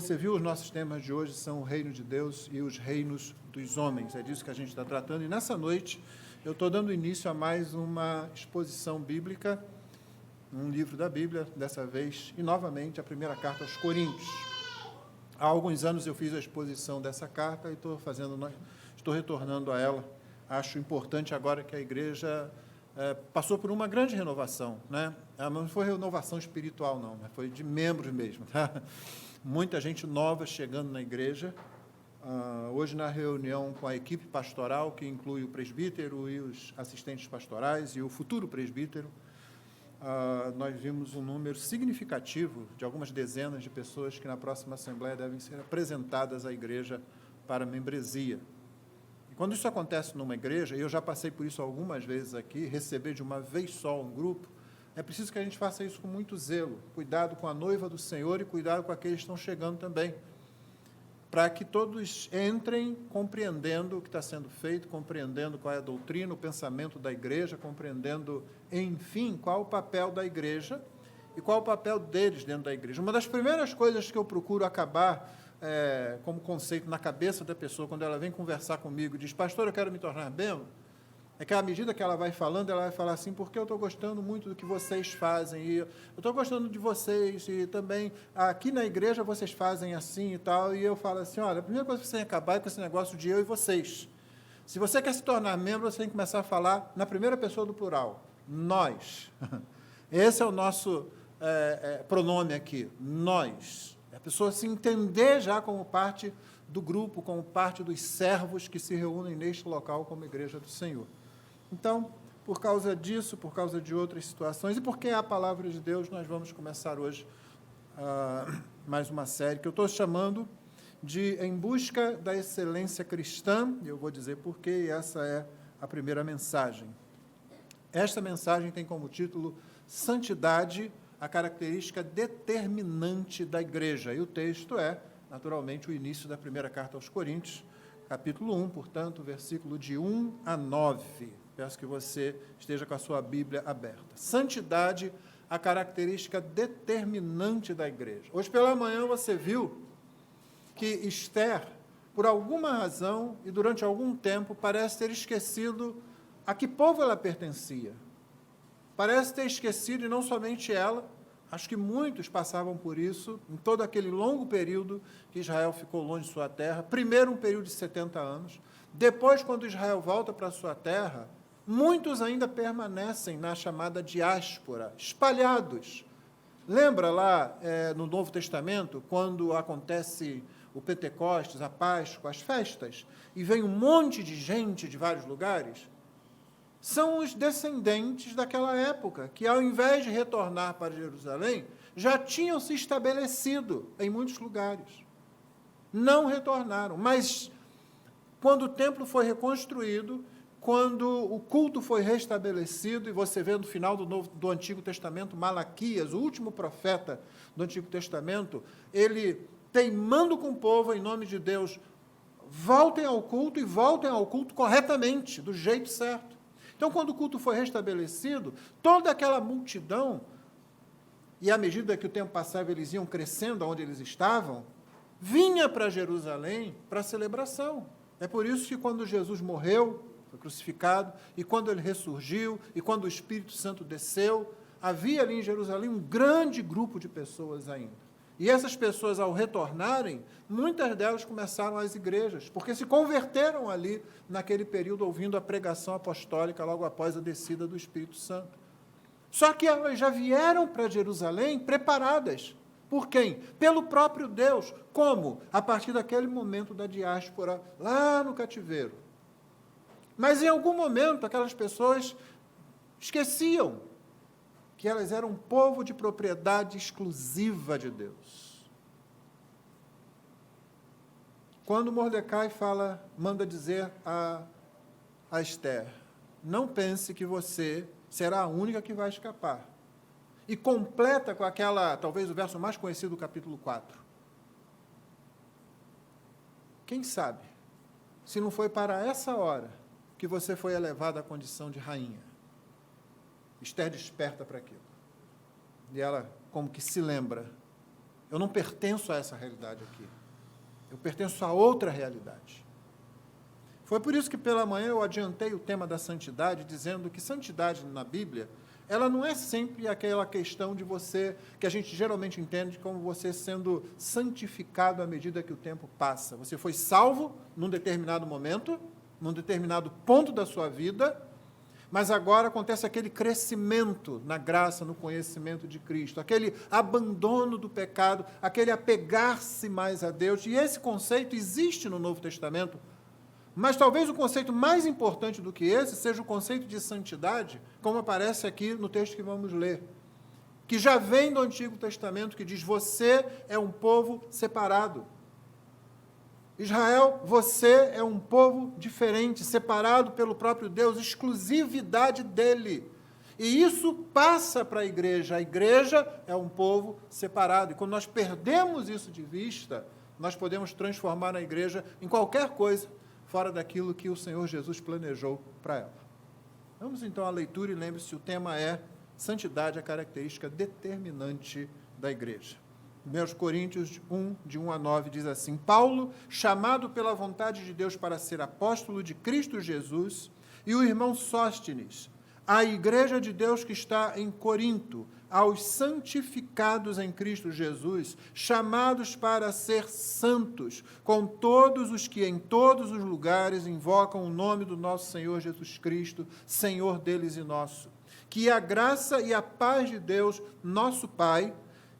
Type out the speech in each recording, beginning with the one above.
você viu, os nossos temas de hoje são o reino de Deus e os reinos dos homens. É disso que a gente está tratando. E nessa noite, eu estou dando início a mais uma exposição bíblica, um livro da Bíblia, dessa vez, e novamente, a primeira carta aos Coríntios. Há alguns anos eu fiz a exposição dessa carta e estou retornando a ela. Acho importante agora que a igreja passou por uma grande renovação, né? Não foi renovação espiritual, não, né? Foi de membros mesmo, tá? Muita gente nova chegando na igreja. Hoje, na reunião com a equipe pastoral, que inclui o presbítero e os assistentes pastorais e o futuro presbítero, nós vimos um número significativo de algumas dezenas de pessoas que na próxima Assembleia devem ser apresentadas à igreja para membresia. E quando isso acontece numa igreja, e eu já passei por isso algumas vezes aqui, receber de uma vez só um grupo, é preciso que a gente faça isso com muito zelo, cuidado com a noiva do Senhor e cuidado com aqueles que estão chegando também, para que todos entrem compreendendo o que está sendo feito, compreendendo qual é a doutrina, o pensamento da igreja, compreendendo, enfim, qual o papel da igreja e qual o papel deles dentro da igreja. Uma das primeiras coisas que eu procuro acabar como conceito na cabeça da pessoa, quando ela vem conversar comigo e diz, pastor, eu quero me tornar membro, é que à medida que ela vai falando, ela vai falar assim, porque eu estou gostando muito do que vocês fazem, e eu estou gostando de vocês, e também aqui na igreja vocês fazem assim e tal, e eu falo assim, olha, a primeira coisa que você tem que acabar é com esse negócio de eu e vocês. Se você quer se tornar membro, você tem que começar a falar na primeira pessoa do plural, nós. Esse é o nosso pronome aqui, nós. A pessoa se entender já como parte do grupo, como parte dos servos que se reúnem neste local como igreja do Senhor. Então, por causa disso, por causa de outras situações, e porque é a palavra de Deus, nós vamos começar hoje mais uma série que eu estou chamando de Em Busca da Excelência Cristã, e eu vou dizer porquê, e essa é a primeira mensagem. Esta mensagem tem como título Santidade, a característica determinante da igreja, e o texto é, naturalmente, o início da primeira carta aos Coríntios, capítulo 1, portanto, versículo de 1 a 9. Peço que você esteja com a sua Bíblia aberta. Santidade, a característica determinante da igreja. Hoje pela manhã você viu que Esther, por alguma razão e durante algum tempo, parece ter esquecido a que povo ela pertencia. Parece ter esquecido, e não somente ela, acho que muitos passavam por isso, em todo aquele longo período que Israel ficou longe de sua terra. Primeiro, um período de 70 anos. Depois, quando Israel volta para a sua terra, muitos ainda permanecem na chamada diáspora, espalhados. Lembra lá no Novo Testamento, quando acontece o Pentecostes, a Páscoa, as festas, e vem um monte de gente de vários lugares? São os descendentes daquela época, que ao invés de retornar para Jerusalém, já tinham se estabelecido em muitos lugares. Não retornaram, mas quando o templo foi reconstruído, quando o culto foi restabelecido, e você vê no final do Antigo Testamento, Malaquias, o último profeta do Antigo Testamento, ele teimando com o povo em nome de Deus, voltem ao culto e voltem ao culto corretamente, do jeito certo. Então, quando o culto foi restabelecido, toda aquela multidão, e à medida que o tempo passava, eles iam crescendo onde eles estavam, vinha para Jerusalém para a celebração. É por isso que quando Jesus morreu, foi crucificado, e quando ele ressurgiu, e quando o Espírito Santo desceu, havia ali em Jerusalém um grande grupo de pessoas ainda. E essas pessoas, ao retornarem, muitas delas começaram as igrejas, porque se converteram ali, naquele período, ouvindo a pregação apostólica logo após a descida do Espírito Santo. Só que elas já vieram para Jerusalém preparadas. Por quem? Pelo próprio Deus. Como? A partir daquele momento da diáspora, lá no cativeiro. Mas, em algum momento, aquelas pessoas esqueciam que elas eram um povo de propriedade exclusiva de Deus. Quando Mordecai manda dizer a Esther, não pense que você será a única que vai escapar. E completa com aquela, talvez o verso mais conhecido do capítulo 4. Quem sabe, se não foi para essa hora que você foi elevado à condição de rainha. Esther desperta para aquilo. E ela, como que se lembra, Eu não pertenço a essa realidade aqui. Eu pertenço a outra realidade. Foi por isso que pela manhã eu adiantei o tema da santidade, dizendo que santidade na Bíblia, ela não é sempre aquela questão de você, que a gente geralmente entende como você sendo santificado à medida que o tempo passa. Você foi salvo num determinado momento, num determinado ponto da sua vida, mas agora acontece aquele crescimento na graça, no conhecimento de Cristo, aquele abandono do pecado, aquele apegar-se mais a Deus. E esse conceito existe no Novo Testamento, mas talvez o conceito mais importante do que esse seja o conceito de santidade, como aparece aqui no texto que vamos ler, que já vem do Antigo Testamento, que diz: você é um povo separado. Israel, você é um povo diferente, separado pelo próprio Deus, exclusividade dele. E isso passa para a igreja. A igreja é um povo separado. E quando nós perdemos isso de vista, nós podemos transformar a igreja em qualquer coisa fora daquilo que o Senhor Jesus planejou para ela. Vamos então à leitura e lembre-se, o tema é santidade, a característica determinante da igreja. 1 Coríntios 1, de 1 a 9, diz assim: Paulo, chamado pela vontade de Deus para ser apóstolo de Cristo Jesus, e o irmão Sóstenes, à igreja de Deus que está em Corinto, aos santificados em Cristo Jesus, chamados para ser santos, com todos os que em todos os lugares invocam o nome do nosso Senhor Jesus Cristo, Senhor deles e nosso. Que a graça e a paz de Deus, nosso Pai,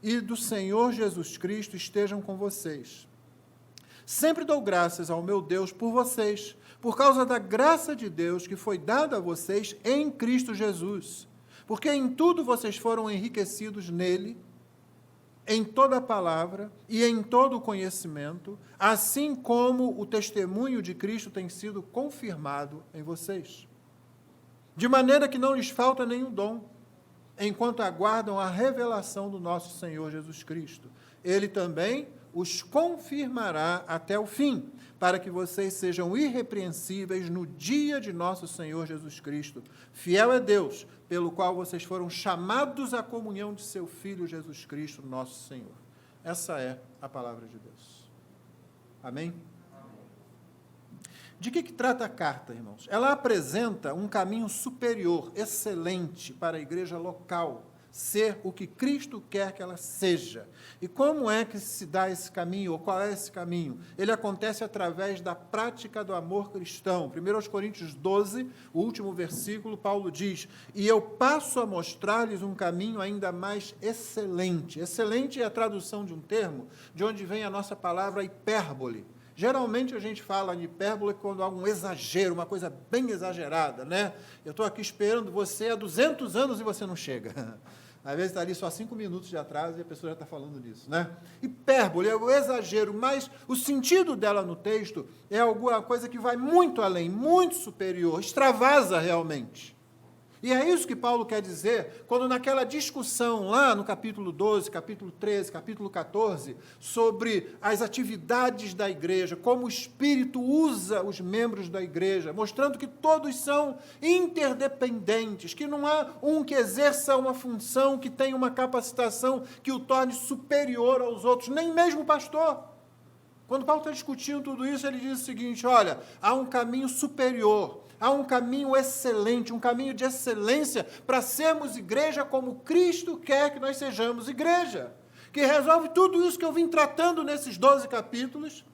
e do Senhor Jesus Cristo estejam com vocês. Sempre dou graças ao meu Deus por vocês, por causa da graça de Deus que foi dada a vocês em Cristo Jesus, porque em tudo vocês foram enriquecidos nele, em toda a palavra e em todo o conhecimento, assim como o testemunho de Cristo tem sido confirmado em vocês. De maneira que não lhes falta nenhum dom, enquanto aguardam a revelação do nosso Senhor Jesus Cristo. Ele também os confirmará até o fim, para que vocês sejam irrepreensíveis no dia de nosso Senhor Jesus Cristo. Fiel é Deus, pelo qual vocês foram chamados à comunhão de seu Filho Jesus Cristo, nosso Senhor. Essa é a palavra de Deus. Amém? De que trata a carta, irmãos? Ela apresenta um caminho superior, excelente, para a igreja local ser o que Cristo quer que ela seja. E como é que se dá esse caminho, ou qual é esse caminho? Ele acontece através da prática do amor cristão. 1 Coríntios 12, o último versículo, Paulo diz: e eu passo a mostrar-lhes um caminho ainda mais excelente. Excelente é a tradução de um termo, de onde vem a nossa palavra hipérbole. Geralmente a gente fala em hipérbole quando há um exagero, uma coisa bem exagerada, né? Eu estou aqui esperando você há 200 anos e você não chega. Às vezes está ali só 5 minutos de atraso e a pessoa já está falando disso, né? Hipérbole é o exagero, mas o sentido dela no texto é alguma coisa que vai muito além, muito superior, extravasa realmente. E é isso que Paulo quer dizer quando naquela discussão lá no capítulo 12, capítulo 13, capítulo 14, sobre as atividades da igreja, como o Espírito usa os membros da igreja, mostrando que todos são interdependentes, que não há um que exerça uma função, que tenha uma capacitação que o torne superior aos outros, nem mesmo o pastor. Quando Paulo está discutindo tudo isso, ele diz o seguinte: olha, há um caminho superior, há um caminho excelente, um caminho de excelência para sermos igreja como Cristo quer que nós sejamos igreja, que resolve tudo isso que eu vim tratando nesses 12 capítulos,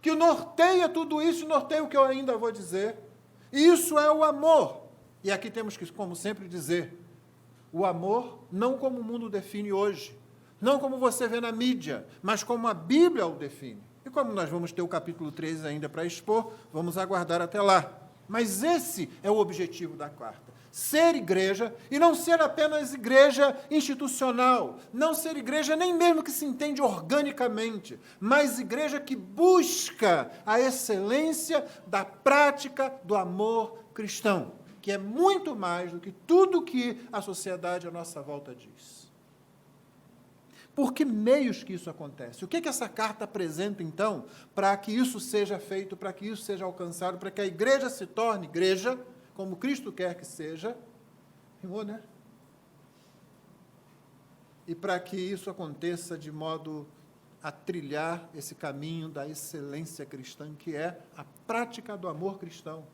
que norteia tudo isso e norteia o que eu ainda vou dizer. E isso é o amor. E aqui temos que, como sempre, dizer, o amor não como o mundo define hoje, não como você vê na mídia, mas como a Bíblia o define. E como nós vamos ter o capítulo 13 ainda para expor, vamos aguardar até lá. Mas esse é o objetivo da carta. Ser igreja, e não ser apenas igreja institucional, não ser igreja nem mesmo que se entende organicamente, mas igreja que busca a excelência da prática do amor cristão, que é muito mais do que tudo que a sociedade à nossa volta diz. Por que meios que isso acontece? O que essa carta apresenta, então, para que isso seja feito, para que isso seja alcançado, para que a igreja se torne igreja, como Cristo quer que seja? Rimou, né? e para que isso aconteça de modo a trilhar esse caminho da excelência cristã, que é a prática do amor cristão,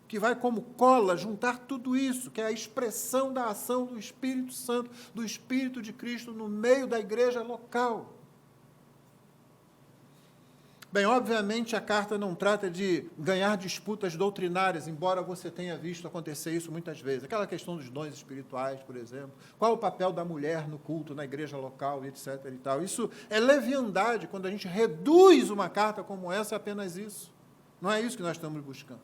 que vai como cola juntar tudo isso, que é a expressão da ação do Espírito Santo, do Espírito de Cristo no meio da igreja local. Bem, obviamente a carta não trata de ganhar disputas doutrinárias, embora você tenha visto acontecer isso muitas vezes. Aquela questão dos dons espirituais, por exemplo. Qual o papel da mulher no culto, na igreja local, etc. e tal. Isso é leviandade, quando a gente reduz uma carta como essa a apenas isso. Não é isso que nós estamos buscando.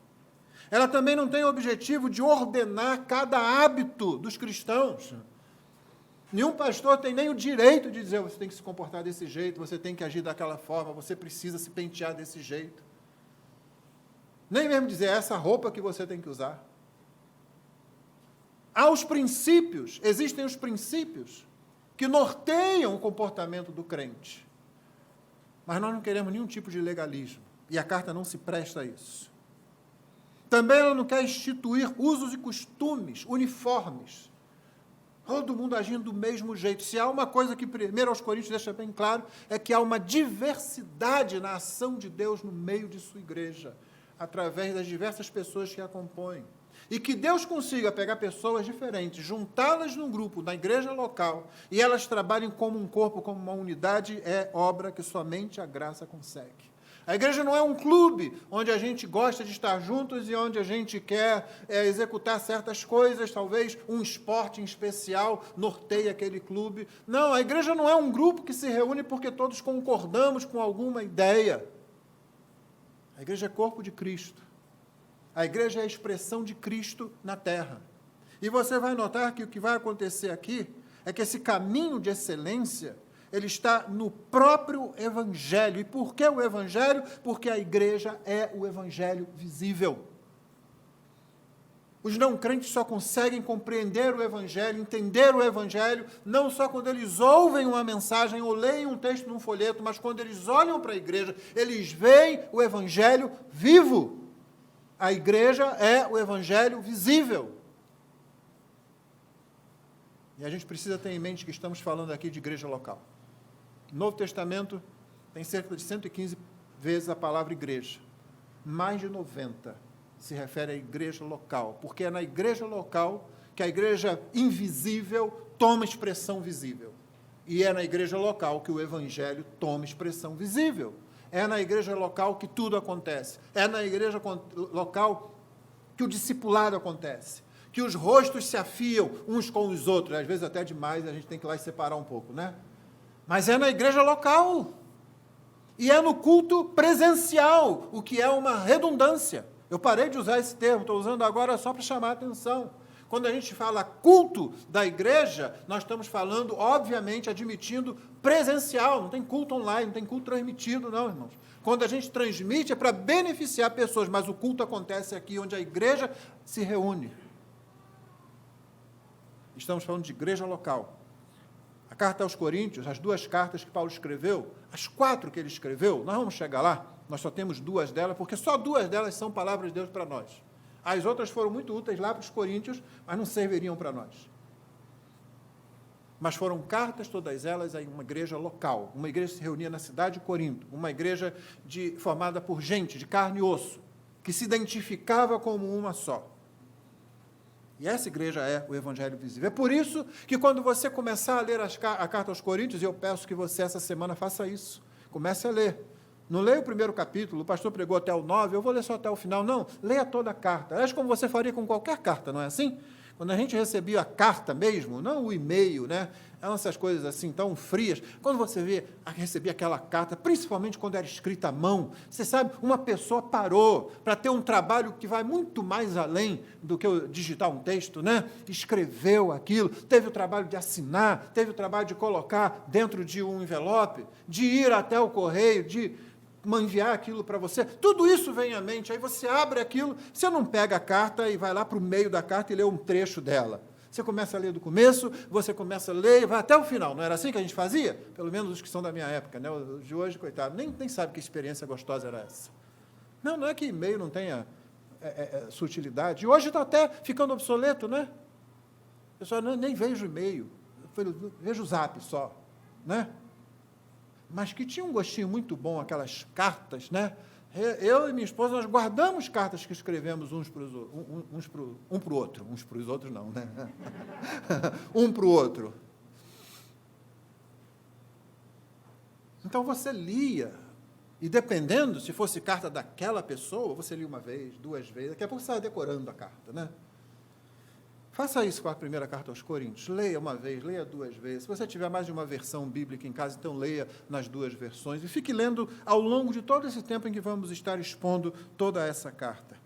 Ela também não tem o objetivo de ordenar cada hábito dos cristãos. Nenhum pastor tem nem o direito de dizer você tem que se comportar desse jeito, você tem que agir daquela forma, você precisa se pentear desse jeito. Nem mesmo dizer essa roupa que você tem que usar. Há os princípios, existem os princípios que norteiam o comportamento do crente. Mas nós não queremos nenhum tipo de legalismo, e a carta não se presta a isso. Também ela não quer instituir usos e costumes uniformes. Todo mundo agindo do mesmo jeito. Se há uma coisa que 1 Coríntios deixa bem claro, é que há uma diversidade na ação de Deus no meio de sua igreja, através das diversas pessoas que a compõem. E que Deus consiga pegar pessoas diferentes, juntá-las num grupo, na igreja local, e elas trabalhem como um corpo, como uma unidade, é obra que somente a graça consegue. A igreja não é um clube onde a gente gosta de estar juntos e onde a gente quer executar certas coisas, talvez um esporte em especial norteie aquele clube. Não, a igreja não é um grupo que se reúne porque todos concordamos com alguma ideia. A igreja é corpo de Cristo. A igreja é a expressão de Cristo na terra. E você vai notar que o que vai acontecer aqui é que esse caminho de excelência ele está no próprio Evangelho. E por que o Evangelho? Porque a igreja é o Evangelho visível. Os não crentes só conseguem compreender o Evangelho, entender o Evangelho, não só quando eles ouvem uma mensagem ou leem um texto num folheto, mas quando eles olham para a igreja, eles veem o Evangelho vivo. A igreja é o Evangelho visível. E a gente precisa ter em mente que estamos falando aqui de igreja local. No Novo Testamento tem cerca de 115 vezes a palavra igreja. Mais de 90 se refere à igreja local, porque é na igreja local que a igreja invisível toma expressão visível. E é na igreja local que o evangelho toma expressão visível. É na igreja local que tudo acontece. É na igreja local que o discipulado acontece. Que os rostos se afiam uns com os outros. Às vezes até demais, a gente tem que ir lá e separar um pouco, né? Mas é na igreja local. E é no culto presencial, o que é uma redundância. Eu parei de usar esse termo, estou usando agora só para chamar a atenção. Quando a gente fala culto da igreja, nós estamos falando, obviamente, admitindo presencial, não tem culto online, não tem culto transmitido, não, irmãos. Quando a gente transmite é para beneficiar pessoas, mas o culto acontece aqui, onde a igreja se reúne. Estamos falando de igreja local. A carta aos Coríntios, as 2 cartas que Paulo escreveu, as 4 que ele escreveu, nós vamos chegar lá, nós só temos 2 delas, porque só 2 delas são palavras de Deus para nós. As outras foram muito úteis lá para os coríntios, mas não serviriam para nós. Mas foram cartas, todas elas, a uma igreja local, uma igreja que se reunia na cidade de Corinto, uma igreja formada por gente de carne e osso, que se identificava como uma só. E essa igreja é o Evangelho visível. É por isso que quando você começar a ler a carta aos Coríntios, e eu peço que você essa semana faça isso, comece a ler. Não leia o primeiro capítulo, o pastor pregou até o 9, eu vou ler só até o final. Não, leia toda a carta. Aliás, como você faria com qualquer carta, não é assim? Quando a gente recebia a carta mesmo, não o e-mail, né? Essas coisas assim tão frias. Quando você recebia aquela carta, principalmente quando era escrita à mão, você sabe, uma pessoa parou para ter um trabalho que vai muito mais além do que digitar um texto, né? Escreveu aquilo, teve o trabalho de assinar, teve o trabalho de colocar dentro de um envelope, de ir até o correio, de enviar aquilo para você, tudo isso vem à mente, aí você abre aquilo, você não pega a carta e vai lá para o meio da carta e lê um trecho dela. Você começa a ler do começo, você começa a ler e vai até o final. Não era assim que a gente fazia? Pelo menos os que são da minha época, né? Os de hoje, coitado, nem sabe que experiência gostosa era essa. Não é que e-mail não tenha sutilidade. E hoje está até ficando obsoleto, né? Eu só nem vejo e-mail. vejo o Zap só, né? Mas que tinha um gostinho muito bom, aquelas cartas, né? Eu e minha esposa, nós guardamos cartas que escrevemos um para o outro. Uns para os outros não, né? Um para o outro. Então você lia, e dependendo, se fosse carta daquela pessoa, você lia uma vez, duas vezes, daqui a pouco você estava decorando a carta, né? Faça isso com a primeira carta aos Coríntios. Leia uma vez, leia duas vezes. Se você tiver mais de uma versão bíblica em casa, então leia nas duas versões. E fique lendo ao longo de todo esse tempo em que vamos estar expondo toda essa carta.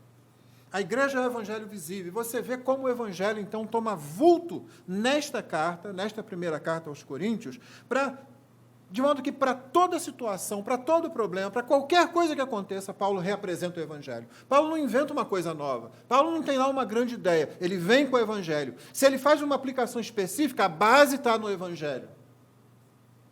A igreja é o evangelho visível. Você vê como o evangelho, então, toma vulto nesta carta, nesta primeira carta aos Coríntios, de modo que para toda situação, para todo problema, para qualquer coisa que aconteça, Paulo reapresenta o Evangelho. Paulo não inventa uma coisa nova. Paulo não tem lá uma grande ideia. Ele vem com o Evangelho. Se ele faz uma aplicação específica, a base está no Evangelho.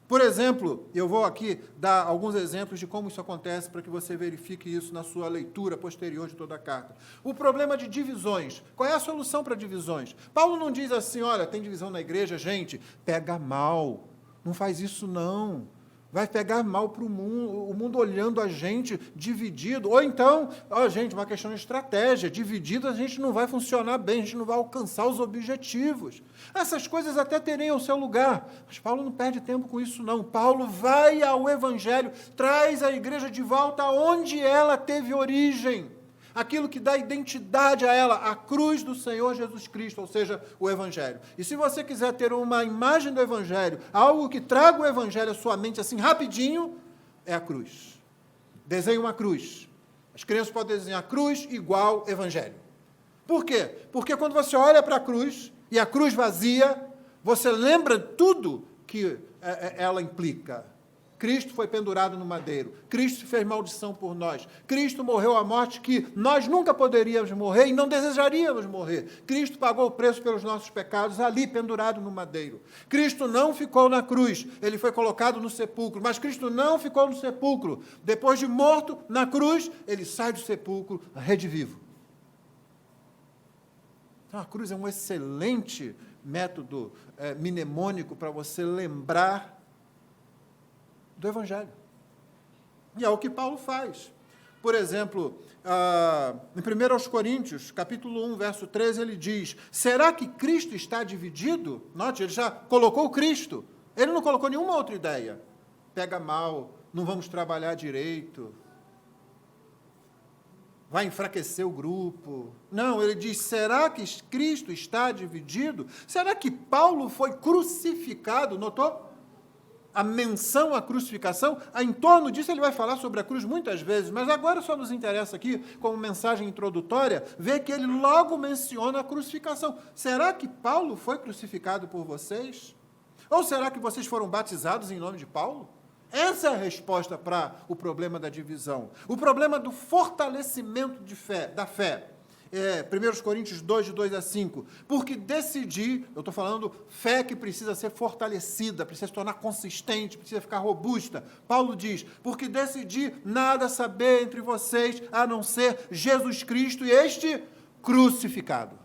Por exemplo, eu vou aqui dar alguns exemplos de como isso acontece para que você verifique isso na sua leitura posterior de toda a carta. O problema de divisões. Qual é a solução para divisões? Paulo não diz assim, olha, tem divisão na igreja, gente, pega mal. Não faz isso, não. Vai pegar mal para o mundo olhando a gente dividido. Ou então, gente, uma questão de estratégia. Dividido a gente não vai funcionar bem, a gente não vai alcançar os objetivos. Essas coisas até teriam o seu lugar, mas Paulo não perde tempo com isso, não. Paulo vai ao Evangelho, traz a igreja de volta aonde ela teve origem. Aquilo que dá identidade a ela, a cruz do Senhor Jesus Cristo, ou seja, o Evangelho. E se você quiser ter uma imagem do Evangelho, algo que traga o Evangelho à sua mente assim rapidinho, é a cruz. Desenhe uma cruz. As crianças podem desenhar cruz igual Evangelho. Por quê? Porque quando você olha para a cruz, e a cruz vazia, você lembra tudo que ela implica. Cristo foi pendurado no madeiro. Cristo fez maldição por nós. Cristo morreu a morte que nós nunca poderíamos morrer e não desejaríamos morrer. Cristo pagou o preço pelos nossos pecados ali, pendurado no madeiro. Cristo não ficou na cruz. Ele foi colocado no sepulcro. Mas Cristo não ficou no sepulcro. Depois de morto na cruz, ele sai do sepulcro redivivo. Então, a cruz é um excelente método mnemônico para você lembrar do Evangelho. E é o que Paulo faz. Por exemplo, em 1 Coríntios, capítulo 1, verso 13, ele diz, será que Cristo está dividido? Note, ele já colocou Cristo. Ele não colocou nenhuma outra ideia. Pega mal, não vamos trabalhar direito, vai enfraquecer o grupo. Não, ele diz, será que Cristo está dividido? Será que Paulo foi crucificado? Notou? A menção à crucificação, em torno disso ele vai falar sobre a cruz muitas vezes, mas agora só nos interessa aqui, como mensagem introdutória, ver que ele logo menciona a crucificação. Será que Paulo foi crucificado por vocês? Ou será que vocês foram batizados em nome de Paulo? Essa é a resposta para o problema da divisão. O problema do fortalecimento da fé. 1 Coríntios 2, de 2 a 5, porque decidi, eu estou falando fé que precisa ser fortalecida, precisa se tornar consistente, precisa ficar robusta. Paulo diz, porque decidi nada saber entre vocês, a não ser Jesus Cristo e este crucificado.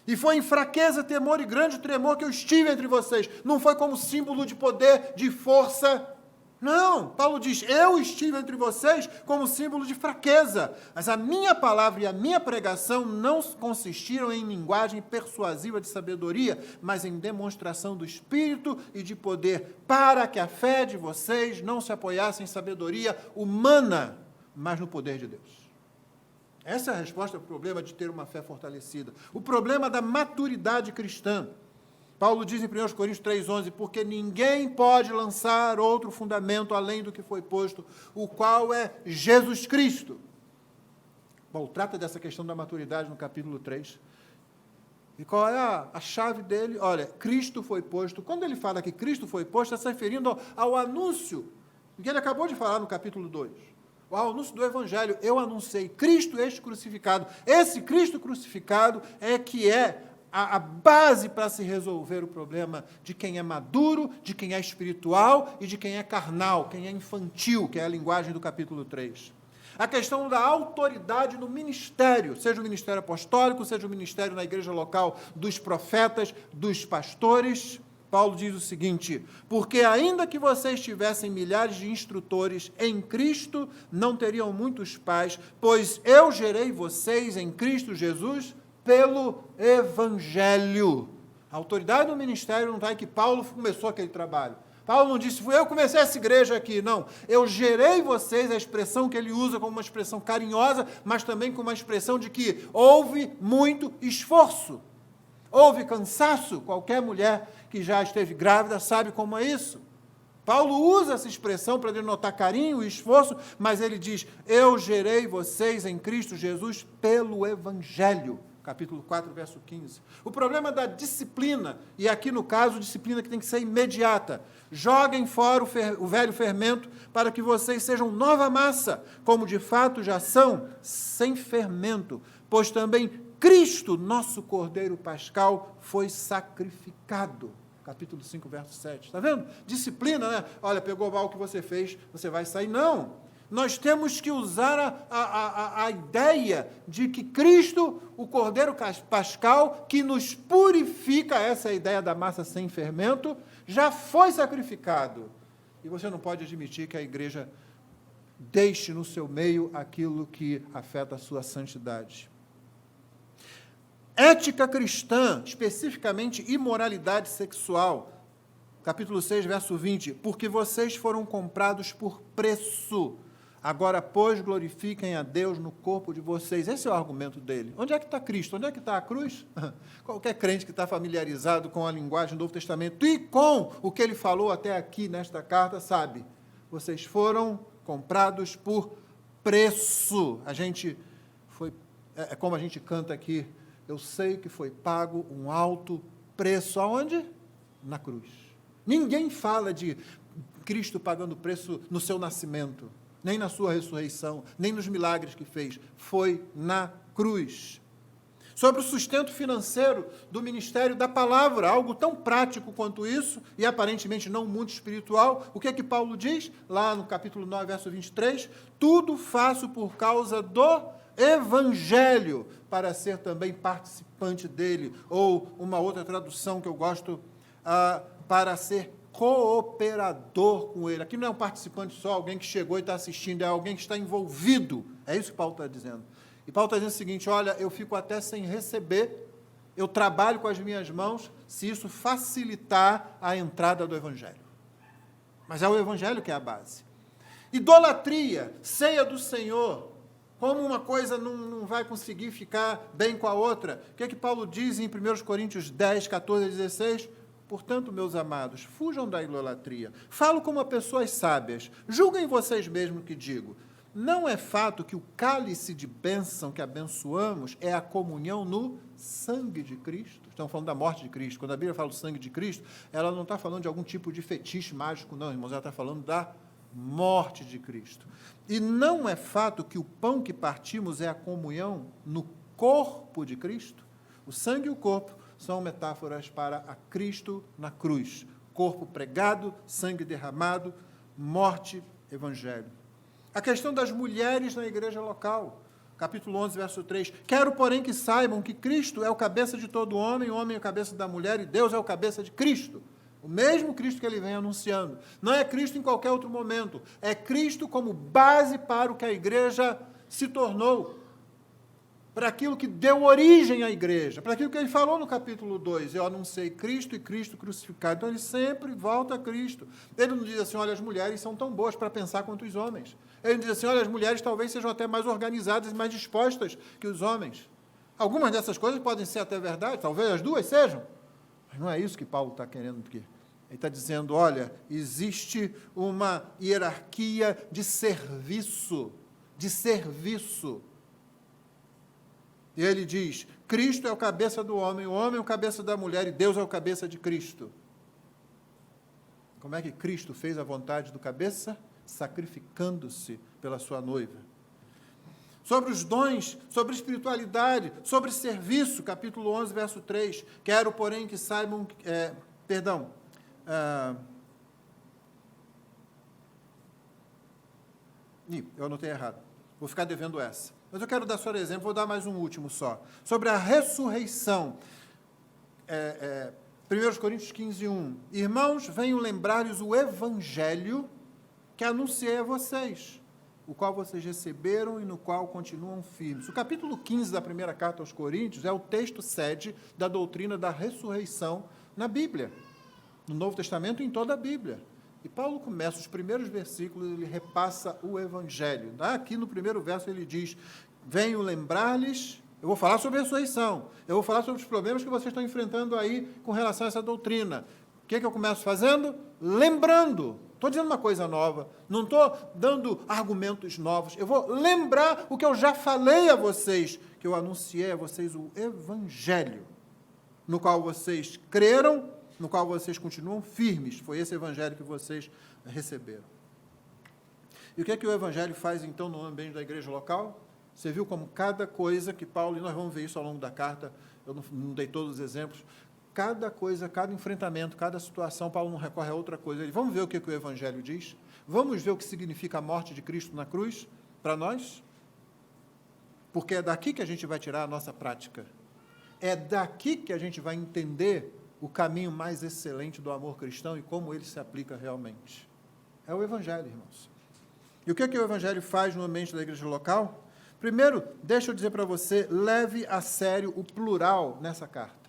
E foi em fraqueza, temor e grande tremor que eu estive entre vocês. Não foi como símbolo de poder, de força. Não, Paulo diz, eu estive entre vocês como símbolo de fraqueza, mas a minha palavra e a minha pregação não consistiram em linguagem persuasiva de sabedoria, mas em demonstração do Espírito e de poder, para que a fé de vocês não se apoiasse em sabedoria humana, mas no poder de Deus. Essa é a resposta ao problema de ter uma fé fortalecida. O problema da maturidade cristã. Paulo diz em 1 Coríntios 3,11, porque ninguém pode lançar outro fundamento além do que foi posto, o qual é Jesus Cristo. Paulo trata dessa questão da maturidade no capítulo 3. E qual é a chave dele? Olha, Cristo foi posto. Quando ele fala que Cristo foi posto, está se referindo ao anúncio, que ele acabou de falar no capítulo 2. O anúncio do Evangelho. Eu anunciei Cristo este crucificado. Esse Cristo crucificado é que é a base para se resolver o problema de quem é maduro, de quem é espiritual e de quem é carnal, quem é infantil, que é a linguagem do capítulo 3. A questão da autoridade no ministério, seja o ministério apostólico, seja o ministério na igreja local dos profetas, dos pastores. Paulo diz o seguinte: porque ainda que vocês tivessem milhares de instrutores, em Cristo não teriam muitos pais, pois eu gerei vocês em Cristo Jesus pelo Evangelho. A autoridade do ministério não está aí que Paulo começou aquele trabalho. Paulo não disse, fui eu que comecei essa igreja aqui. Não, eu gerei vocês, a expressão que ele usa como uma expressão carinhosa, mas também como uma expressão de que houve muito esforço. Houve cansaço. Qualquer mulher que já esteve grávida sabe como é isso. Paulo usa essa expressão para denotar carinho e esforço, mas ele diz, eu gerei vocês em Cristo Jesus pelo Evangelho. Capítulo 4, verso 15. O problema da disciplina, e aqui no caso, disciplina que tem que ser imediata. Joguem fora o velho fermento para que vocês sejam nova massa, como de fato já são, sem fermento, pois também Cristo, nosso Cordeiro Pascal, foi sacrificado. Capítulo 5, verso 7. Está vendo? Disciplina, né? Olha, pegou mal o que você fez, você vai sair. Não. Nós temos que usar a ideia de que Cristo, o Cordeiro Pascal, que nos purifica, essa é a ideia da massa sem fermento, já foi sacrificado. E você não pode admitir que a igreja deixe no seu meio aquilo que afeta a sua santidade. Ética cristã, especificamente imoralidade sexual. Capítulo 6, verso 20. Porque vocês foram comprados por preço. Agora, pois, glorifiquem a Deus no corpo de vocês. Esse é o argumento dele. Onde é que está Cristo? Onde é que está a cruz? Qualquer crente que está familiarizado com a linguagem do Novo Testamento e com o que ele falou até aqui nesta carta, sabe. Vocês foram comprados por preço. É como a gente canta aqui, eu sei que foi pago um alto preço. Aonde? Na cruz. Ninguém fala de Cristo pagando preço no seu nascimento, nem na sua ressurreição, nem nos milagres que fez. Foi na cruz. Sobre o sustento financeiro do ministério da palavra, algo tão prático quanto isso, e aparentemente não muito espiritual, o que é que Paulo diz? Lá no capítulo 9, verso 23, tudo faço por causa do Evangelho, para ser também participante dele, ou uma outra tradução que eu gosto, para ser cooperador com ele. Aqui não é um participante só, alguém que chegou e está assistindo, é alguém que está envolvido. É isso que Paulo está dizendo. E Paulo está dizendo o seguinte, olha, eu fico até sem receber, eu trabalho com as minhas mãos, se isso facilitar a entrada do Evangelho. Mas é o Evangelho que é a base. Idolatria, ceia do Senhor, como uma coisa não vai conseguir ficar bem com a outra. O que é que Paulo diz em 1 Coríntios 10, 14 e 16? Portanto, meus amados, fujam da idolatria. Falo como a pessoas sábias. Julguem vocês mesmos o que digo. Não é fato que o cálice de bênção que abençoamos é a comunhão no sangue de Cristo? Estamos falando da morte de Cristo. Quando a Bíblia fala do sangue de Cristo, ela não está falando de algum tipo de fetiche mágico, não, irmãos. Ela está falando da morte de Cristo. E não é fato que o pão que partimos é a comunhão no corpo de Cristo? O sangue e o corpo são metáforas para a Cristo na cruz. Corpo pregado, sangue derramado, morte, evangelho. A questão das mulheres na igreja local. Capítulo 11, verso 3. Quero, porém, que saibam que Cristo é o cabeça de todo homem, o homem é o cabeça da mulher e Deus é o cabeça de Cristo. O mesmo Cristo que ele vem anunciando. Não é Cristo em qualquer outro momento. É Cristo como base para o que a igreja se tornou. Para aquilo que deu origem à igreja, para aquilo que ele falou no capítulo 2, eu anunciei Cristo e Cristo crucificado. Então, ele sempre volta a Cristo. Ele não diz assim, olha, as mulheres são tão boas para pensar quanto os homens. Ele não diz assim, olha, as mulheres talvez sejam até mais organizadas e mais dispostas que os homens. Algumas dessas coisas podem ser até verdade, talvez as duas sejam, mas não é isso que Paulo está querendo aqui. Ele está dizendo, olha, existe uma hierarquia de serviço, E ele diz, Cristo é o cabeça do homem, o homem é o cabeça da mulher e Deus é o cabeça de Cristo. Como é que Cristo fez a vontade do cabeça? Sacrificando-se pela sua noiva. Sobre os dons, sobre espiritualidade, sobre serviço, capítulo 11, verso 3. Quero, porém, que saibam... eu anotei errado. Vou ficar devendo essa. Mas eu quero dar só exemplo, vou dar mais um último só. Sobre a ressurreição. 1 Coríntios 15, 1. Irmãos, venho lembrar-lhes o evangelho que anunciei a vocês, o qual vocês receberam e no qual continuam firmes. O capítulo 15 da primeira carta aos Coríntios é o texto sede da doutrina da ressurreição na Bíblia, no Novo Testamento e em toda a Bíblia. E Paulo começa os primeiros versículos, ele repassa o evangelho. Aqui no primeiro verso ele diz, venho lembrar-lhes, eu vou falar sobre a ressurreição, eu vou falar sobre os problemas que vocês estão enfrentando aí com relação a essa doutrina. O que é que eu começo fazendo? Lembrando. Estou dizendo uma coisa nova, não estou dando argumentos novos, eu vou lembrar o que eu já falei a vocês, que eu anunciei a vocês o evangelho, no qual vocês creram, no qual vocês continuam firmes. Foi esse evangelho que vocês receberam. E o que é que o evangelho faz, então, no ambiente da igreja local? Você viu como cada coisa que Paulo, e nós vamos ver isso ao longo da carta, eu não dei todos os exemplos, cada coisa, cada enfrentamento, cada situação, Paulo não recorre a outra coisa. Vamos ver o que o evangelho diz? Vamos ver o que significa a morte de Cristo na cruz para nós? Porque é daqui que a gente vai tirar a nossa prática. É daqui que a gente vai entender o caminho mais excelente do amor cristão e como ele se aplica realmente. É o evangelho, irmãos. E o que é que o evangelho faz no ambiente da igreja local? Primeiro, deixa eu dizer para você, leve a sério o plural nessa carta.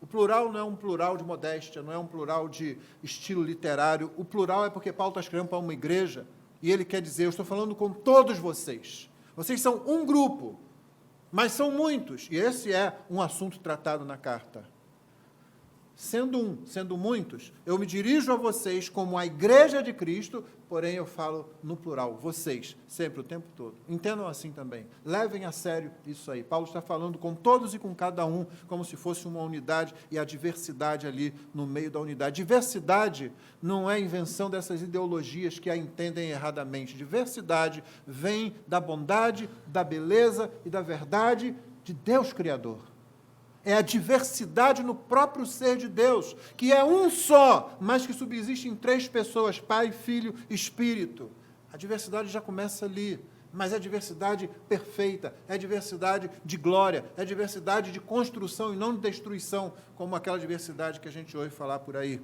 O plural não é um plural de modéstia, não é um plural de estilo literário. O plural é porque Paulo está escrevendo para uma igreja e ele quer dizer, eu estou falando com todos vocês. Vocês são um grupo, mas são muitos. E esse é um assunto tratado na carta. Sendo muitos, eu me dirijo a vocês como a igreja de Cristo, porém eu falo no plural, vocês, sempre, o tempo todo. Entendam assim também. Levem a sério isso aí. Paulo está falando com todos e com cada um, como se fosse uma unidade, e a diversidade ali no meio da unidade. Diversidade não é invenção dessas ideologias que a entendem erradamente. Diversidade vem da bondade, da beleza e da verdade de Deus Criador. É a diversidade no próprio ser de Deus, que é um só, mas que subsiste em três pessoas, Pai, Filho e Espírito. A diversidade já começa ali, mas é diversidade perfeita, é diversidade de glória, é diversidade de construção e não de destruição, como aquela diversidade que a gente ouve falar por aí.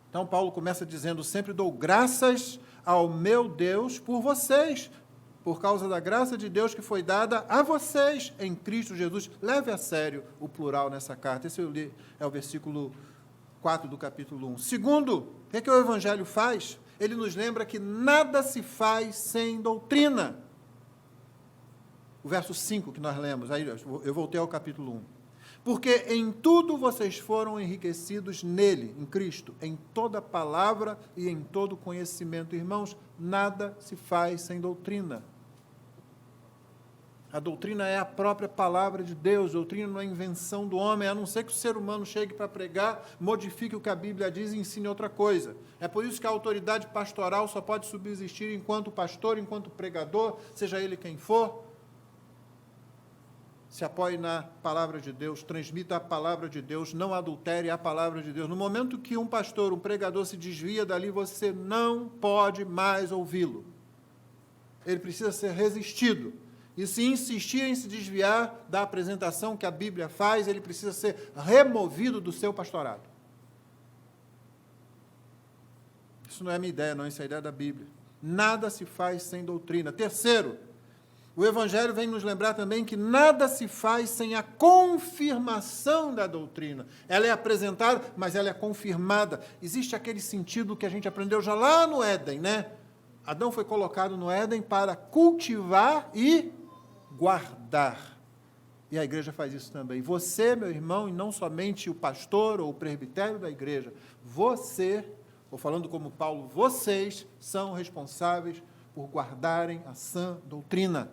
Então, Paulo começa dizendo, sempre dou graças ao meu Deus por vocês, por causa da graça de Deus que foi dada a vocês em Cristo Jesus. Leve a sério o plural nessa carta. Esse eu li, é o versículo 4 do capítulo 1. Segundo, o que o Evangelho faz? Ele nos lembra que nada se faz sem doutrina. O verso 5 que nós lemos, aí eu voltei ao capítulo 1. Porque em tudo vocês foram enriquecidos nele, em Cristo, em toda palavra e em todo conhecimento. Irmãos, nada se faz sem doutrina. A doutrina é a própria palavra de Deus, a doutrina não é invenção do homem, a não ser que o ser humano chegue para pregar, modifique o que a Bíblia diz e ensine outra coisa. É por isso que a autoridade pastoral só pode subsistir enquanto pastor, enquanto pregador, seja ele quem for, se apoie na palavra de Deus, transmita a palavra de Deus, não adultere a palavra de Deus. No momento que um pastor, um pregador se desvia dali, você não pode mais ouvi-lo. Ele precisa ser resistido. E se insistir em se desviar da apresentação que a Bíblia faz, ele precisa ser removido do seu pastorado. Isso não é minha ideia, não, isso é a ideia da Bíblia. Nada se faz sem doutrina. Terceiro, o Evangelho vem nos lembrar também que nada se faz sem a confirmação da doutrina. Ela é apresentada, mas ela é confirmada. Existe aquele sentido que a gente aprendeu já lá no Éden, né? Adão foi colocado no Éden para cultivar e guardar. E a igreja faz isso também. Você, meu irmão, e não somente o pastor ou o presbitério da igreja, você, ou falando como Paulo, vocês são responsáveis por guardarem a sã doutrina.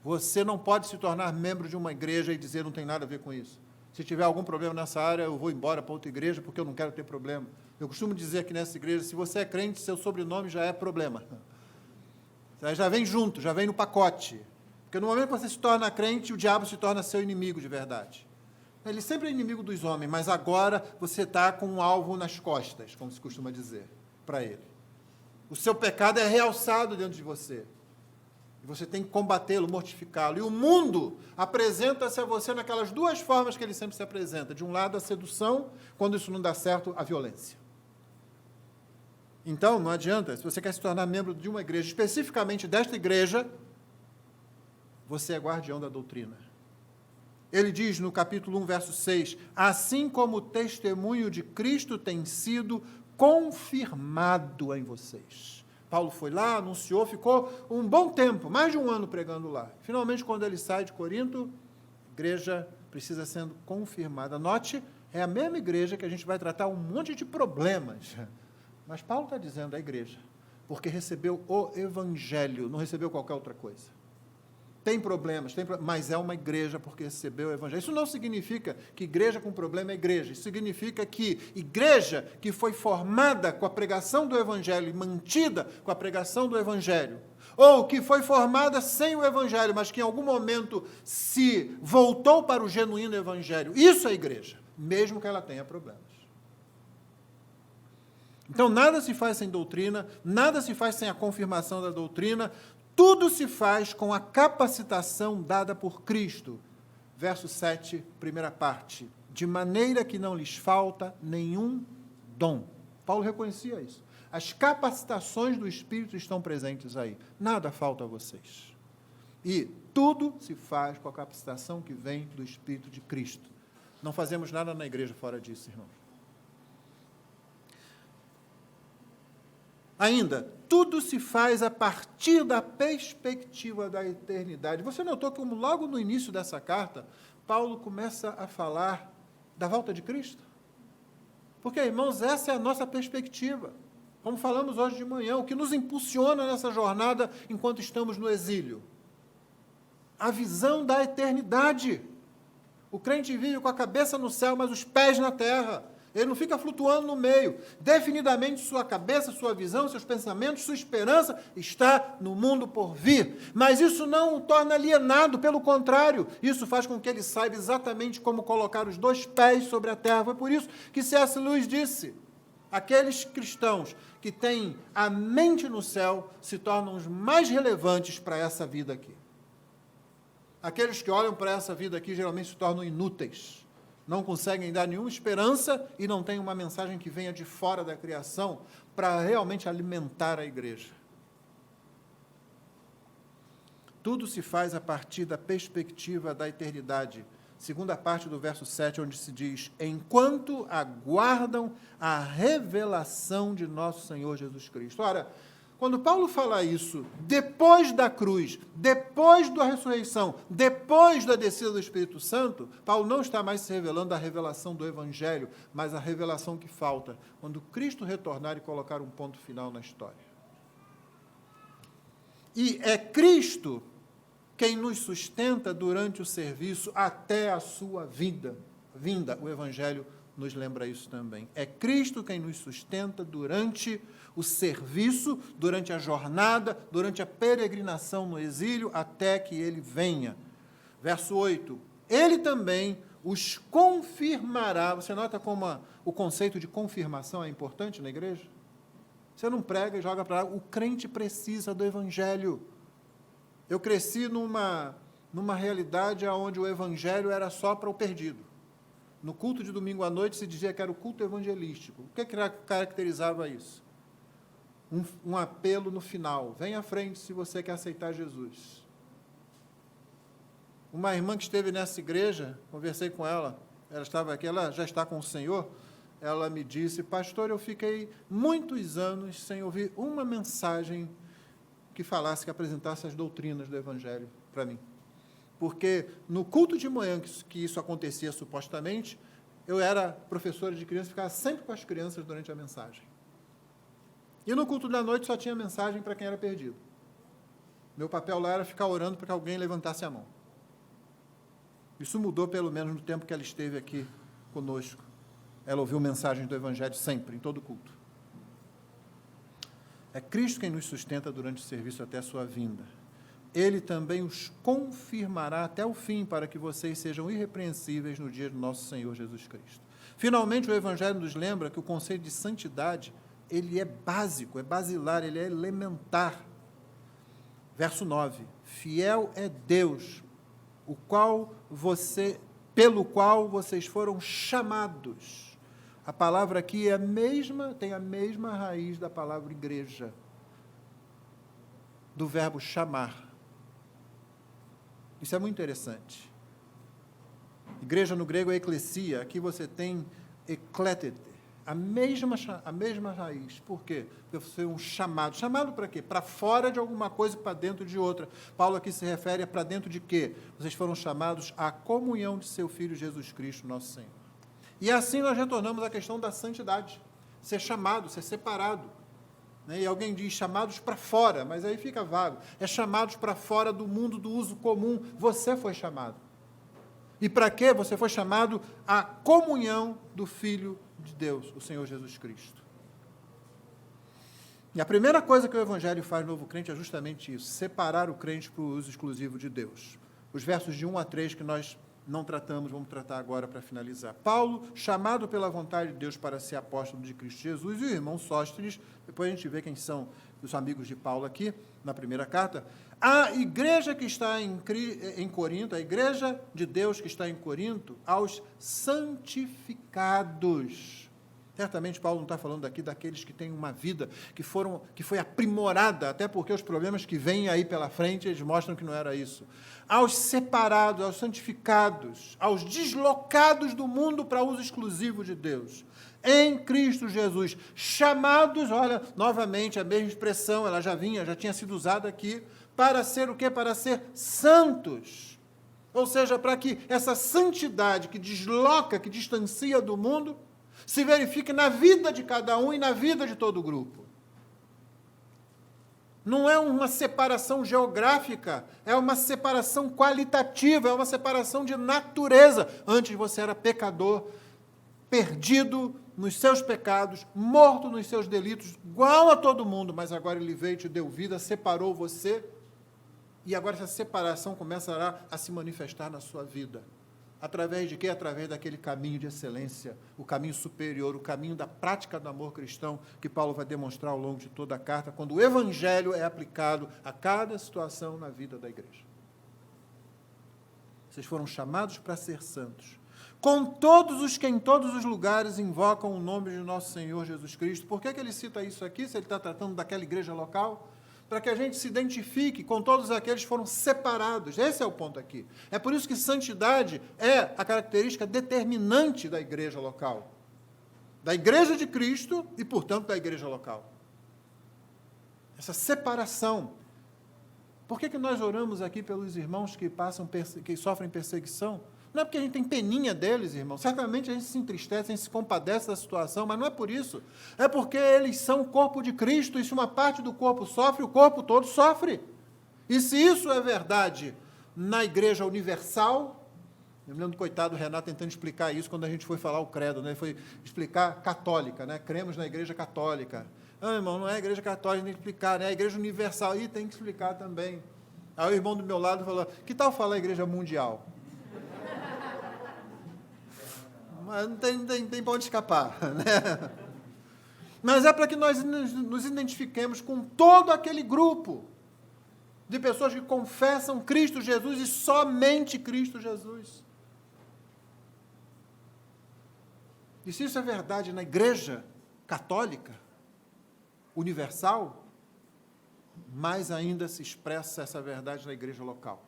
Você não pode se tornar membro de uma igreja e dizer não tem nada a ver com isso. Se tiver algum problema nessa área, eu vou embora para outra igreja porque eu não quero ter problema. Eu costumo dizer aqui nessa igreja, se você é crente, seu sobrenome já é problema. Já vem junto, já vem no pacote. Porque no momento que você se torna crente, o diabo se torna seu inimigo de verdade. Ele sempre é inimigo dos homens, mas agora você está com um alvo nas costas, como se costuma dizer, para ele. O seu pecado é realçado dentro de você. E você tem que combatê-lo, mortificá-lo. E o mundo apresenta-se a você naquelas duas formas que ele sempre se apresenta. De um lado, a sedução, quando isso não dá certo, a violência. Então, não adianta, se você quer se tornar membro de uma igreja, especificamente desta igreja, você é guardião da doutrina. Ele diz no capítulo 1, verso 6, assim como o testemunho de Cristo tem sido confirmado em vocês. Paulo foi lá, anunciou, ficou um bom tempo, mais de um ano pregando lá. Finalmente, quando ele sai de Corinto, a igreja precisa sendo confirmada. Note, é a mesma igreja que a gente vai tratar um monte de problemas. Mas Paulo está dizendo a igreja, porque recebeu o evangelho, não recebeu qualquer outra coisa. Tem problemas, mas é uma igreja porque recebeu o evangelho. Isso não significa que igreja com problema é igreja. Isso significa que igreja que foi formada com a pregação do evangelho e mantida com a pregação do evangelho, ou que foi formada sem o evangelho, mas que em algum momento se voltou para o genuíno evangelho, isso é igreja, mesmo que ela tenha problemas. Então, nada se faz sem doutrina, nada se faz sem a confirmação da doutrina, tudo se faz com a capacitação dada por Cristo. Verso 7, primeira parte. De maneira que não lhes falta nenhum dom. Paulo reconhecia isso. As capacitações do Espírito estão presentes aí. Nada falta a vocês. E tudo se faz com a capacitação que vem do Espírito de Cristo. Não fazemos nada na igreja fora disso, irmãos. Ainda, tudo se faz a partir da perspectiva da eternidade. Você notou que logo no início dessa carta, Paulo começa a falar da volta de Cristo? Porque, irmãos, essa é a nossa perspectiva. Como falamos hoje de manhã, o que nos impulsiona nessa jornada enquanto estamos no exílio? A visão da eternidade. O crente vive com a cabeça no céu, mas os pés na terra. Ele não fica flutuando no meio. Definidamente, sua cabeça, sua visão, seus pensamentos, sua esperança está no mundo por vir. Mas isso não o torna alienado, pelo contrário, isso faz com que ele saiba exatamente como colocar os dois pés sobre a terra. Foi por isso que C.S. Lewis disse, aqueles cristãos que têm a mente no céu se tornam os mais relevantes para essa vida aqui. Aqueles que olham para essa vida aqui geralmente se tornam inúteis. Não conseguem dar nenhuma esperança e não têm uma mensagem que venha de fora da criação para realmente alimentar a igreja. Tudo se faz a partir da perspectiva da eternidade. Segunda parte do verso 7, onde se diz, enquanto aguardam a revelação de nosso Senhor Jesus Cristo. Ora, quando Paulo fala isso, depois da cruz, depois da ressurreição, depois da descida do Espírito Santo, Paulo não está mais se revelando a revelação do Evangelho, mas a revelação que falta, quando Cristo retornar e colocar um ponto final na história. E é Cristo quem nos sustenta durante o serviço até a sua vinda. O Evangelho nos lembra isso também. É Cristo quem nos sustenta durante o serviço, durante a jornada, durante a peregrinação no exílio, até que ele venha. Verso 8. Ele também os confirmará. Você nota como o conceito de confirmação é importante na igreja? Você não prega e joga para lá. O crente precisa do Evangelho. Eu cresci numa realidade onde o Evangelho era só para o perdido. No culto de domingo à noite se dizia que era o culto evangelístico. O que caracterizava isso? Um apelo no final. Venha à frente se você quer aceitar Jesus. Uma irmã que esteve nessa igreja, conversei com ela, ela estava aqui, ela já está com o Senhor, ela me disse, pastor, eu fiquei muitos anos sem ouvir uma mensagem que falasse, que apresentasse as doutrinas do Evangelho para mim. Porque no culto de manhã que isso acontecia supostamente, eu era professora de crianças, ficava sempre com as crianças durante a mensagem. E no culto da noite só tinha mensagem para quem era perdido. Meu papel lá era ficar orando para que alguém levantasse a mão. Isso mudou pelo menos no tempo que ela esteve aqui conosco. Ela ouviu mensagens do Evangelho sempre, em todo culto. É Cristo quem nos sustenta durante o serviço até a sua vinda. Ele também os confirmará até o fim, para que vocês sejam irrepreensíveis no dia do nosso Senhor Jesus Cristo. Finalmente, o Evangelho nos lembra que o conceito de santidade, ele é básico, é basilar, ele é elementar. Verso 9. Fiel é Deus, pelo qual vocês foram chamados. A palavra aqui é a mesma, tem a mesma raiz da palavra igreja, do verbo chamar. Isso é muito interessante. Igreja no grego é eclesia, aqui você tem ekletete, a mesma raiz. Por quê? Porque você é um chamado. Chamado para quê? Para fora de alguma coisa e para dentro de outra. Paulo aqui se refere a para dentro de quê? Vocês foram chamados à comunhão de seu Filho Jesus Cristo, nosso Senhor. E assim nós retornamos à questão da santidade. Ser chamado, ser separado. E alguém diz chamados para fora, mas aí fica vago. É chamados para fora do mundo do uso comum. Você foi chamado. E para quê? Você foi chamado à comunhão do Filho de Deus, o Senhor Jesus Cristo. E a primeira coisa que o Evangelho faz no novo crente é justamente isso, separar o crente para o uso exclusivo de Deus. Os versos de 1 a 3 que nós não tratamos, vamos tratar agora para finalizar. Paulo, chamado pela vontade de Deus para ser apóstolo de Cristo Jesus, e o irmão Sóstenes, depois a gente vê quem são os amigos de Paulo aqui, na primeira carta. A igreja que está em Corinto, a igreja de Deus que está em Corinto, aos santificados. Certamente Paulo não está falando aqui daqueles que têm uma vida que foi aprimorada, até porque os problemas que vêm aí pela frente, eles mostram que não era isso. Aos separados, aos santificados, aos deslocados do mundo para uso exclusivo de Deus. Em Cristo Jesus, chamados, olha, novamente a mesma expressão, ela já tinha sido usada aqui, para ser o quê? Para ser santos. Ou seja, para que essa santidade que desloca, que distancia do mundo, se verifique na vida de cada um e na vida de todo o grupo. Não é uma separação geográfica, é uma separação qualitativa, é uma separação de natureza. Antes você era pecador, perdido nos seus pecados, morto nos seus delitos, igual a todo mundo, mas agora ele veio e te deu vida, separou você, e agora essa separação começará a se manifestar na sua vida. Através de quê? Através daquele caminho de excelência, o caminho superior, o caminho da prática do amor cristão, que Paulo vai demonstrar ao longo de toda a carta, quando o Evangelho é aplicado a cada situação na vida da igreja. Vocês foram chamados para ser santos, com todos os que em todos os lugares invocam o nome de nosso Senhor Jesus Cristo. Por que ele cita isso aqui, se ele está tratando daquela igreja local? Para que a gente se identifique com todos aqueles que foram separados. Esse é o ponto aqui. É por isso que santidade é a característica determinante da igreja local. Da igreja de Cristo e, portanto, da igreja local. Essa separação. Por que nós oramos aqui pelos irmãos que sofrem perseguição? Não é porque a gente tem peninha deles, irmão. Certamente a gente se entristece, a gente se compadece da situação, mas não é por isso. É porque eles são o corpo de Cristo, e se uma parte do corpo sofre, o corpo todo sofre. E se isso é verdade na igreja universal, eu me lembro do coitado Renato tentando explicar isso quando a gente foi falar o credo, né? Foi explicar católica, né? Cremos na igreja católica. Não, irmão, não é a igreja católica, tem que explicar, né? É a igreja universal, e tem que explicar também. Aí o irmão do meu lado falou, que tal falar a igreja mundial? Mas não tem para onde escapar, né? Mas é para que nós nos identifiquemos com todo aquele grupo de pessoas que confessam Cristo Jesus e somente Cristo Jesus. E se isso é verdade na igreja católica, universal, mais ainda se expressa essa verdade na igreja local.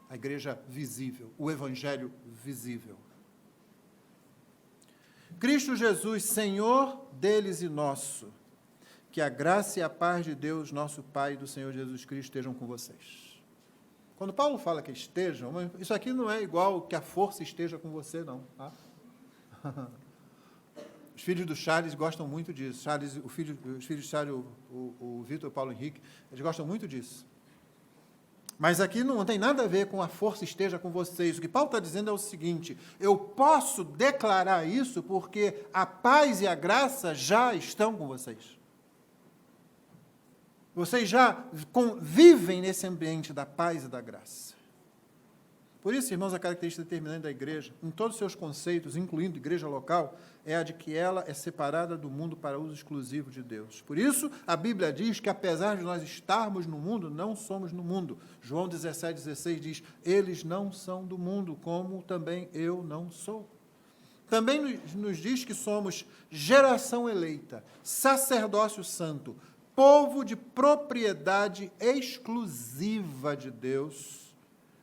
A igreja visível, o evangelho visível. Cristo Jesus, Senhor deles e nosso, que a graça e a paz de Deus, nosso Pai, e do Senhor Jesus Cristo estejam com vocês. Quando Paulo fala que estejam, isso aqui não é igual que a força esteja com você, não. Tá? Os filhos do Charles gostam muito disso. Os filhos de Charles, o Vitor e o Paulo Henrique, eles gostam muito disso. Mas aqui não tem nada a ver com a força esteja com vocês. O que Paulo está dizendo é o seguinte, eu posso declarar isso porque a paz e a graça já estão com vocês. Vocês já vivem nesse ambiente da paz e da graça. Por isso, irmãos, a característica determinante da igreja, em todos os seus conceitos, incluindo igreja local, é a de que ela é separada do mundo para uso exclusivo de Deus. Por isso, a Bíblia diz que, apesar de nós estarmos no mundo, não somos no mundo. João 17,16 diz, eles não são do mundo, como também eu não sou. Também nos diz que somos geração eleita, sacerdócio santo, povo de propriedade exclusiva de Deus,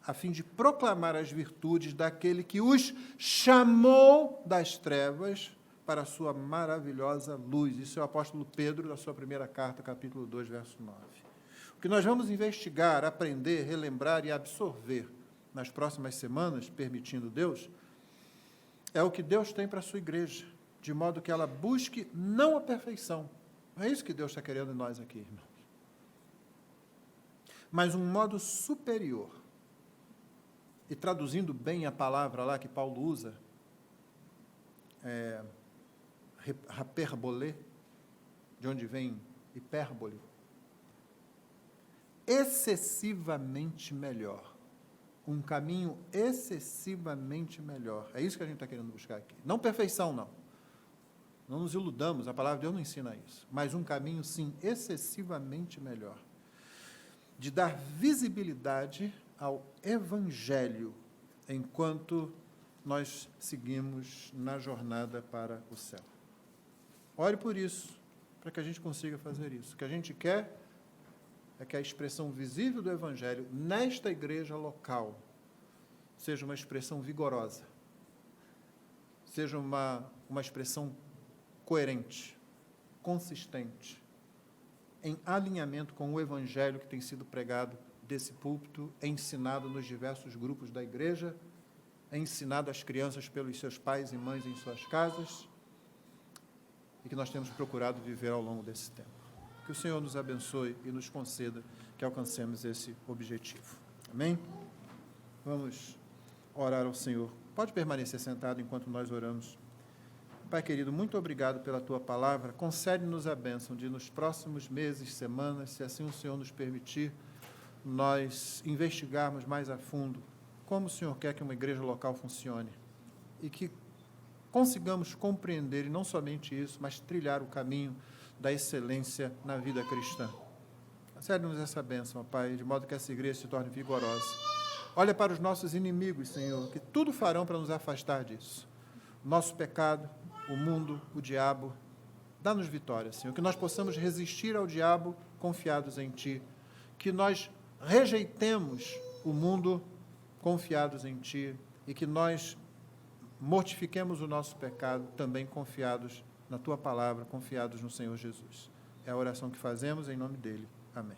a fim de proclamar as virtudes daquele que os chamou das trevas para a sua maravilhosa luz. Isso é o apóstolo Pedro, na sua primeira carta, capítulo 2, verso 9. O que nós vamos investigar, aprender, relembrar e absorver nas próximas semanas, permitindo Deus, é o que Deus tem para a sua igreja, de modo que ela busque não a perfeição. É isso que Deus está querendo em nós aqui, irmãos. Mas um modo superior. E traduzindo bem a palavra lá que Paulo usa, hyperbole, de onde vem hipérbole, excessivamente melhor. Um caminho excessivamente melhor. É isso que a gente está querendo buscar aqui. Não perfeição, não. Não nos iludamos, a palavra de Deus não ensina isso. Mas um caminho, sim, excessivamente melhor. De dar visibilidade ao Evangelho, enquanto nós seguimos na jornada para o céu. Ore por isso, para que a gente consiga fazer isso. O que a gente quer é que a expressão visível do Evangelho nesta igreja local seja uma expressão vigorosa, seja uma expressão coerente, consistente, em alinhamento com o Evangelho que tem sido pregado desse púlpito, ensinado nos diversos grupos da igreja, ensinado às crianças pelos seus pais e mães em suas casas, e que nós temos procurado viver ao longo desse tempo. Que o Senhor nos abençoe e nos conceda que alcancemos esse objetivo. Amém? Vamos orar ao Senhor. Pode permanecer sentado enquanto nós oramos. Pai querido, muito obrigado pela Tua palavra. Concede-nos a bênção de, nos próximos meses, semanas, se assim o Senhor nos permitir, nós investigarmos mais a fundo como o Senhor quer que uma igreja local funcione e que consigamos compreender, e não somente isso, mas trilhar o caminho da excelência na vida cristã. Concede-nos essa bênção, Pai, de modo que essa igreja se torne vigorosa. Olha para os nossos inimigos, Senhor, que tudo farão para nos afastar disso. Nosso pecado, o mundo, o diabo, dá-nos vitória, Senhor, que nós possamos resistir ao diabo confiados em Ti, que nós rejeitemos o mundo confiados em Ti e que nós mortifiquemos o nosso pecado também confiados na Tua palavra, confiados no Senhor Jesus. É a oração que fazemos em nome dEle. Amém.